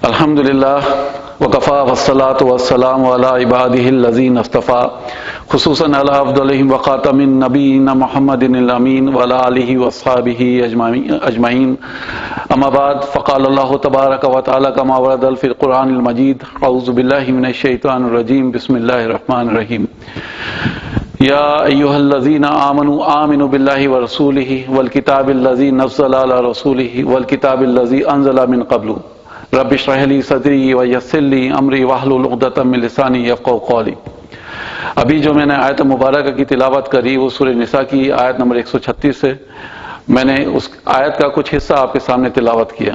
الحمدللہ وکفا والصلاۃ والسلام علی عبادہ الذین اصطفیٰ خصوصاً علی افضلہم وخاتم النبیین محمد الامین وعلی آلہ واصحابہ اجمعین اما بعد فقال اللہ تبارک و تعالی کما ورد فی القرآن المجید اعوذ باللہ من الشیطان الرجیم بسم اللہ الرحمن الرحیم یا ایہا الذین آمنوا آمنوا باللہ ورسولہ والکتاب الذی نزل علی رسولہ والکتاب الذی انزل من قبل رب اشرح لی صدری ویسر لی امری واحلل عقدۃ من لسانی یفقہوا قولی۔ ابھی جو میں نے آیت مبارکہ کی تلاوت کری وہ سورہ نساء کی آیت نمبر 136 سے میں نے اس آیت کا کچھ حصہ آپ کے سامنے تلاوت کیا۔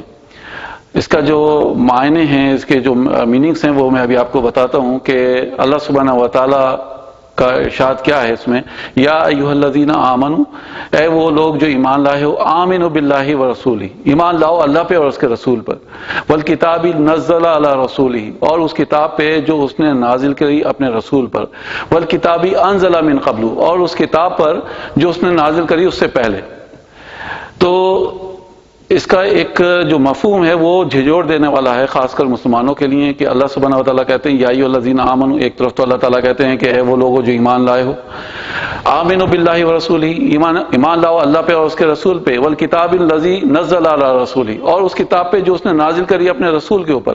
اس کا جو معنی ہیں، اس کے جو میننگس ہیں وہ میں ابھی آپ کو بتاتا ہوں کہ اللہ سبحانہ و تعالیٰ کا ارشاد کیا ہے اس میں، یا ایھا الذین آمنوا، اے وہ لوگ جو ایمان لائے ہو، آمنوا باللہ ورسولہ، ایمان لاؤ اللہ پہ اور اس کے رسول پر، والکتاب نزل علی رسولہ، اور اس کتاب پہ جو اس نے نازل کری اپنے رسول پر، والکتاب انزل من قبل، اور اس کتاب پر جو اس نے نازل کری اس سے پہلے۔ تو اس کا ایک جو مفہوم ہے وہ جھجوڑ دینے والا ہے، خاص کر مسلمانوں کے لیے، کہ اللہ سبحانہ و تعالیٰ کہتے ہیں یا ایھا الذین آمنوا، ایک طرف تو اللہ تعالیٰ کہتے ہیں کہ اے وہ لوگوں جو ایمان لائے ہو، آمنوا باللہ ورسولہ، ایمان لاؤ اللہ پہ اور اس کے رسول پہ، والکتاب الذی نزل علی رسولہ، اور اس کتاب پہ جو اس نے نازل کری اپنے رسول کے اوپر۔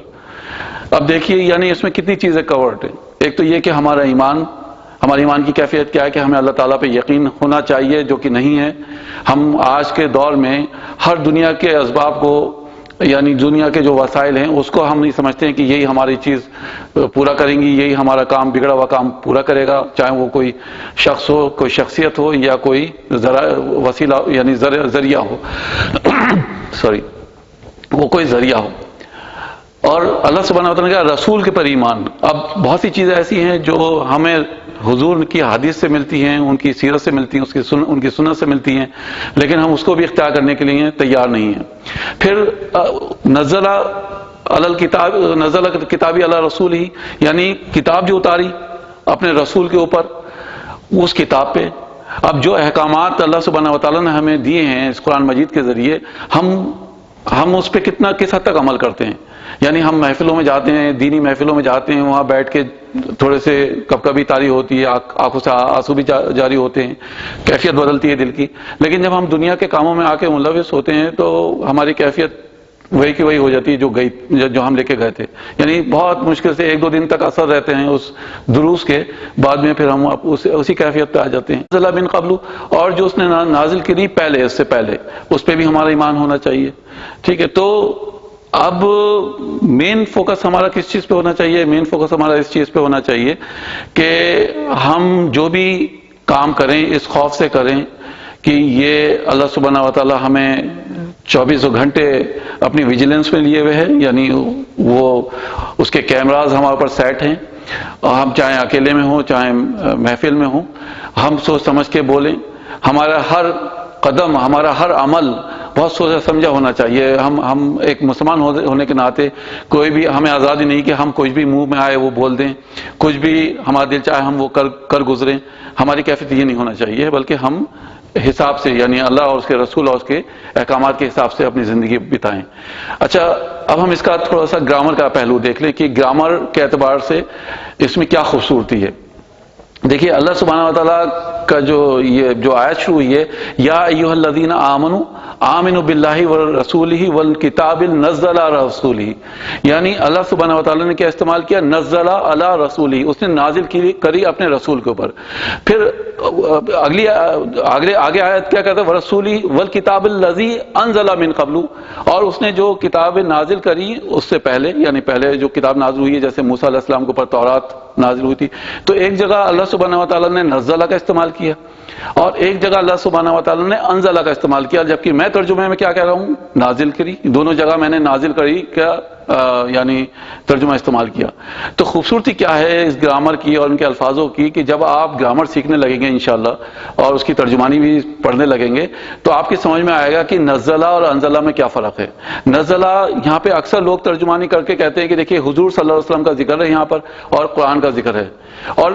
اب دیکھیے یعنی اس میں کتنی چیزیں کورڈ ہیں۔ ایک تو یہ کہ ہمارے ایمان کی کیفیت کیا ہے کہ ہمیں اللہ تعالیٰ پہ یقین ہونا چاہیے، جو کہ نہیں ہے۔ ہم آج کے دور میں ہر دنیا کے اسباب کو، یعنی دنیا کے جو وسائل ہیں اس کو ہم نہیں سمجھتے ہیں کہ یہی ہماری چیز پورا کریں گی، یہی ہمارا کام، بگڑا ہوا کام پورا کرے گا، چاہے وہ کوئی شخص ہو، کوئی شخصیت ہو، یا کوئی وسیلہ یعنی ذریعہ ہو سوری وہ کوئی ذریعہ ہو۔ اور اللہ سبحانہ و تعالیٰ کا رسول کے پر ایمان۔ اب بہت سی چیزیں ایسی ہیں جو ہمیں حضور کی حدیث سے ملتی ہیں، ان کی سیرت سے ملتی ہیں، ان کی سنت سے ملتی ہیں، لیکن ہم اس کو بھی اختیار کرنے کے لیے تیار نہیں ہیں۔ پھر نزل الکتاب علی رسول ہی، یعنی کتاب جو اتاری اپنے رسول کے اوپر، اس کتاب پہ اب جو احکامات اللہ سبحانہ و تعالیٰ نے ہمیں دیے ہیں اس قرآن مجید کے ذریعے، ہم اس پہ کس حد تک عمل کرتے ہیں۔ یعنی ہم محفلوں میں جاتے ہیں، دینی محفلوں میں جاتے ہیں، وہاں بیٹھ کے تھوڑے سے کبھی تاری ہوتی ہے، آنکھوں سے آنسو بھی جاری ہوتے ہیں، کیفیت بدلتی ہے دل کی۔ لیکن جب ہم دنیا کے کاموں میں آ کے ملوث ہوتے ہیں تو ہماری کیفیت وہی کی وہی ہو جاتی ہے جو ہم لے کے گئے تھے۔ یعنی بہت مشکل سے 1-2 دن تک اثر رہتے ہیں اس دروس کے، بعد میں پھر ہم اسی کیفیت پہ آ جاتے ہیں۔ نزل من قبل، اور جو اس نے نازل کی پہلے، اس سے پہلے، اس پہ بھی ہمارا ایمان ہونا چاہیے۔ ٹھیک ہے، تو اب مین فوکس ہمارا کس چیز پہ ہونا چاہیے؟ مین فوکس ہمارا اس چیز پہ ہونا چاہیے کہ ہم جو بھی کام کریں اس خوف سے کریں کہ یہ اللہ سبحانہ و تعالیٰ ہمیں 24 گھنٹے اپنی ویجیلنس میں لیے ہوئے ہیں، یعنی وہ اس کے کیمراز ہمارے اوپر سیٹ ہیں، اور ہم چاہے اکیلے میں ہوں چاہے محفل میں ہوں، ہم سوچ سمجھ کے بولیں، ہمارا ہر قدم، ہمارا ہر عمل بہت سوچا سمجھا ہونا چاہیے۔ ہم ایک مسلمان ہونے کے ناطے کوئی بھی ہمیں آزادی نہیں کہ ہم کچھ بھی منہ میں آئے وہ بول دیں، کچھ بھی ہمارا دل چاہے ہم وہ کر گزریں۔ ہماری کیفیت یہ نہیں ہونا چاہیے، بلکہ ہم حساب سے، یعنی اللہ اور اس کے رسول اور اس کے احکامات کے حساب سے اپنی زندگی بتائیں۔ اچھا، اب ہم اس کا تھوڑا سا گرامر کا پہلو دیکھ لیں کہ گرامر کے اعتبار سے اس میں کیا خوبصورتی ہے۔ دیکھیے اللہ سبحانہ و تعالیٰ کا جو آیت شروع ہوئی ہے، یا ایھا الذین آمنوا آمنوا باللہ ورسولہ والکتاب نزل علی رسولہ، یعنی اللہ سبحانہ و تعالیٰ نے کیا استعمال کیا؟ نزل علی رسولہ، اس نے نازل کری اپنے رسول کے اوپر۔ پھر آگے آیت کیا کہتا ہے؟ ورسولہ والکتاب الذی انزل من قبل، اور اس نے جو کتاب نازل کری اس سے پہلے، یعنی پہلے جو کتاب نازل ہوئی ہے، جیسے موسیٰ علیہ السلام کے اوپر تورات نازل ہوئی تھی، تو ایک جگہ اللہ سبحانہ و تعالیٰ نے نزلہ کا استعمال کیا، اور ایک جگہ اللہ سبحانہ و تعالیٰ نے انزلہ کا استعمال کیا، جبکہ میں ترجمے میں کیا کہہ رہا ہوں؟ نازل کری۔ دونوں جگہ میں نے نازل کری کا یعنی ترجمہ استعمال کیا۔ تو خوبصورتی کیا ہے اس گرامر کی اور ان کے الفاظوں کی کہ جب آپ گرامر سیکھنے لگیں گے انشاءاللہ اور اس کی ترجمانی بھی پڑھنے لگیں گے تو آپ کی سمجھ میں آئے گا کہ نزلہ اور انزلہ میں کیا فرق ہے۔ نزلہ یہاں پہ اکثر لوگ ترجمانی کر کے کہتے ہیں کہ دیکھیے حضور صلی اللہ علیہ وسلم کا ذکر ہے یہاں پر، اور قرآن کا ذکر ہے، اور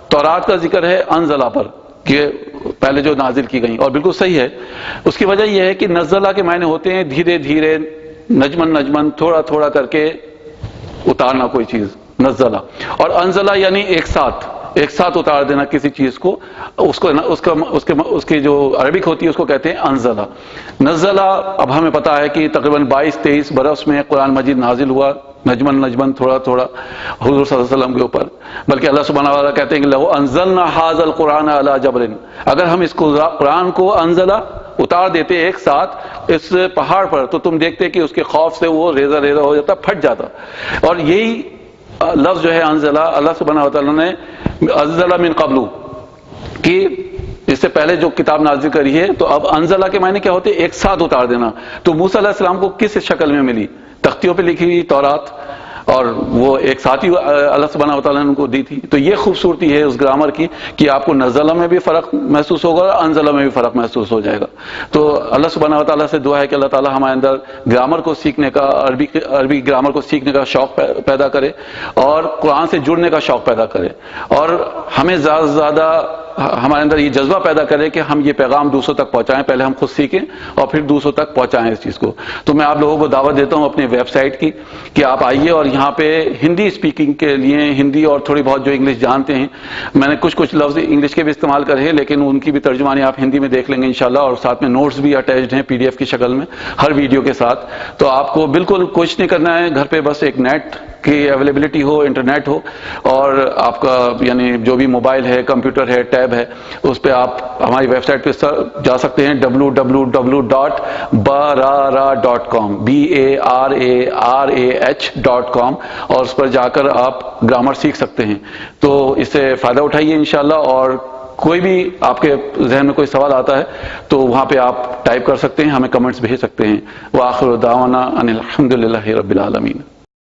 تورات کا ذکر ہے انزلہ پر، کہ پہلے جو نازل کی گئیں، اور بالکل صحیح ہے۔ اس کی وجہ یہ ہے کہ نزلہ کے معنی ہوتے ہیں دھیرے دھیرے، نجمن نجمن، تھوڑا تھوڑا کر کے اتارنا کوئی چیز، نزلہ. اور انزلہ یعنی ایک ساتھ اتار دینا کسی چیز کو، اس کی جو عربک ہوتی ہے اس کو کہتے ہیں انزلہ. نزلہ اب ہمیں پتا ہے کہ تقریباً 22-23 برس میں قرآن مجید نازل ہوا، نجمن تھوڑا تھوڑا حضور صلی اللہ علیہ وسلم کے اوپر. بلکہ اللہ سبحانہ وتعالیٰ کہتے ہیں کہ لو انزلنا ھذا القرآن علی جبل، اگر ہم اس قرآن کو انزلہ اتار دیتے ایک ساتھ اس پہاڑ پر، تو تم دیکھتے کہ اس کے خوف سے وہ ریزہ ہو جاتا، پھٹ جاتا. اور یہی لفظ جو ہے انزلہ، اللہ سبحانہ وتعالیٰ نے انزلہ من قبل کہ اس سے پہلے جو کتاب نازل کری ہے، تو اب انزلہ کے معنی کیا ہوتے ہیں؟ ایک ساتھ اتار دینا. تو موسیٰ علیہ السلام کو کس شکل میں ملی؟ تختیوں پہ لکھی ہوئی تورات، اور وہ ایک ساتھ ہی اللہ سبحانہ وتعالیٰ نے ان کو دی تھی. تو یہ خوبصورتی ہے اس گرامر کی کہ آپ کو نزلہ میں بھی فرق محسوس ہوگا اور انزلہ میں بھی فرق محسوس ہو جائے گا. تو اللہ سبحانہ وتعالیٰ سے دعا ہے کہ اللہ تعالیٰ ہمارے اندر گرامر کو سیکھنے کا، عربی گرامر کو سیکھنے کا شوق پیدا کرے، اور قرآن سے جڑنے کا شوق پیدا کرے، اور ہمیں زیادہ سے زیادہ ہمارے اندر یہ جذبہ پیدا کرے کہ ہم یہ پیغام دوسروں تک پہنچائیں. پہلے ہم خود سیکھیں اور پھر دوسروں تک پہنچائیں اس چیز کو. تو میں آپ لوگوں کو دعوت دیتا ہوں اپنی ویب سائٹ کی کہ آپ آئیے، اور یہاں پہ ہندی اسپیکنگ کے لیے، ہندی اور تھوڑی بہت جو انگلش جانتے ہیں، میں نے کچھ لفظ انگلش کے بھی استعمال کرے ہیں، لیکن ان کی بھی ترجمانی آپ ہندی میں دیکھ لیں گے انشاءاللہ. اور ساتھ میں نوٹس بھی اٹیچڈ ہیں PDF کی شکل میں ہر ویڈیو کے ساتھ. تو آپ کو بالکل کچھ نہیں کرنا ہے، گھر پہ بس ایک نیٹ کی اویلیبلٹی ہو، انٹرنیٹ ہو، اور آپ کا یعنی جو بھی موبائل ہے، کمپیوٹر ہے، ٹیب ہے، اس پہ آپ ہماری ویب سائٹ پہ جا سکتے ہیں www.bararah.com BARARAH.com، اور اس پر جا کر آپ گرامر سیکھ سکتے ہیں. تو اس سے فائدہ اٹھائیے انشاءاللہ. اور کوئی بھی آپ کے ذہن میں کوئی سوال آتا ہے تو وہاں پہ آپ ٹائپ کر سکتے ہیں، ہمیں کمنٹس بھیج سکتے ہیں. وآخر دعوانا ان الحمد للہ رب العالمین.